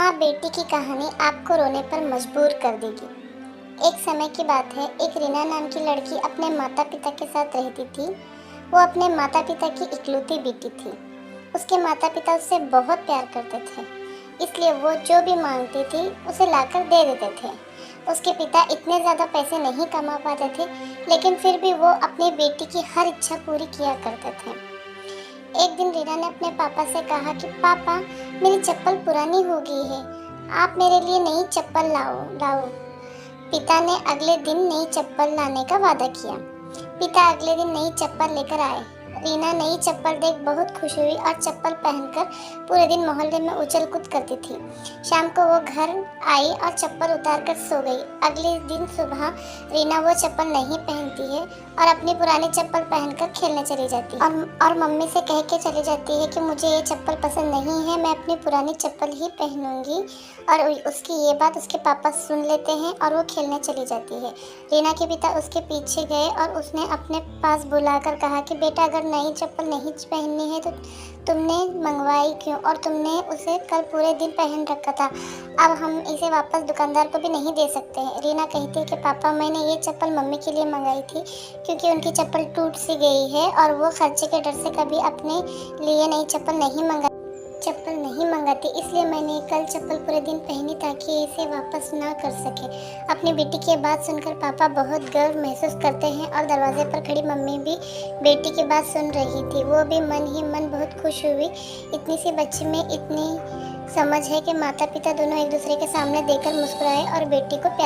माँ बेटी की कहानी आपको रोने पर मजबूर कर देगी। एक समय की बात है, एक रीना नाम की लड़की अपने माता पिता के साथ रहती थी। वो अपने माता पिता की इकलौती बेटी थी। उसके माता पिता उससे बहुत प्यार करते थे, इसलिए वो जो भी मांगती थी उसे लाकर दे देते थे। उसके पिता इतने ज़्यादा पैसे नहीं कमा पाते थे, लेकिन फिर भी वो अपनी बेटी की हर इच्छा पूरी किया करते थे। एक दिन रीना ने अपने पापा से कहा कि पापा, मेरी चप्पल पुरानी हो गई है, आप मेरे लिए नई चप्पल लाओ लाओ। पिता ने अगले दिन नई चप्पल लाने का वादा किया। पिता अगले दिन नई चप्पल लेकर आए। रीना नई चप्पल देख बहुत खुश हुई और चप्पल पहनकर पूरे दिन मोहल्ले में उछल कूद करती थी। शाम को वो घर आई और चप्पल उतारकर सो गई। अगले दिन सुबह रीना वो चप्पल नहीं पहनती है और अपनी पुरानी चप्पल पहनकर खेलने चली जाती है और मम्मी से कह के चली जाती है कि मुझे ये चप्पल पसंद नहीं है, मैं अपनी पुरानी चप्पल ही पहनूंगी। और उसकी ये बात उसके पापा सुन लेते हैं और वो खेलने चली जाती है। रीना के पिता उसके पीछे गए और उसने अपने पास बुलाकर कहा कि बेटा, अगर नई चप्पल नहीं पहननी है तो तुमने मंगवाई क्यों, और तुमने उसे कल पूरे दिन पहन रखा था। अब हम इसे वापस दुकानदार को भी नहीं दे सकते हैं। रीना कहती है कि पापा, मैंने ये चप्पल मम्मी के लिए मंगाई थी क्योंकि उनकी चप्पल टूट सी गई है और वो खर्चे के डर से कभी अपने लिए नई चप्पल नहीं मंगाती, इसलिए मैंने कल चप्पल पूरे दिन पहनी ताकि इसे वापस ना कर सके। अपनी बेटी की बात सुनकर पापा बहुत गर्व महसूस करते हैं और दरवाजे पर खड़ी मम्मी भी बेटी की बात सुन रही थी। वो भी मन ही मन बहुत खुश हुई। इतनी सी बच्ची में इतनी समझ है कि माता पिता दोनों एक दूसरे के सामने देखकर मुस्कुराए और बेटी को प्यार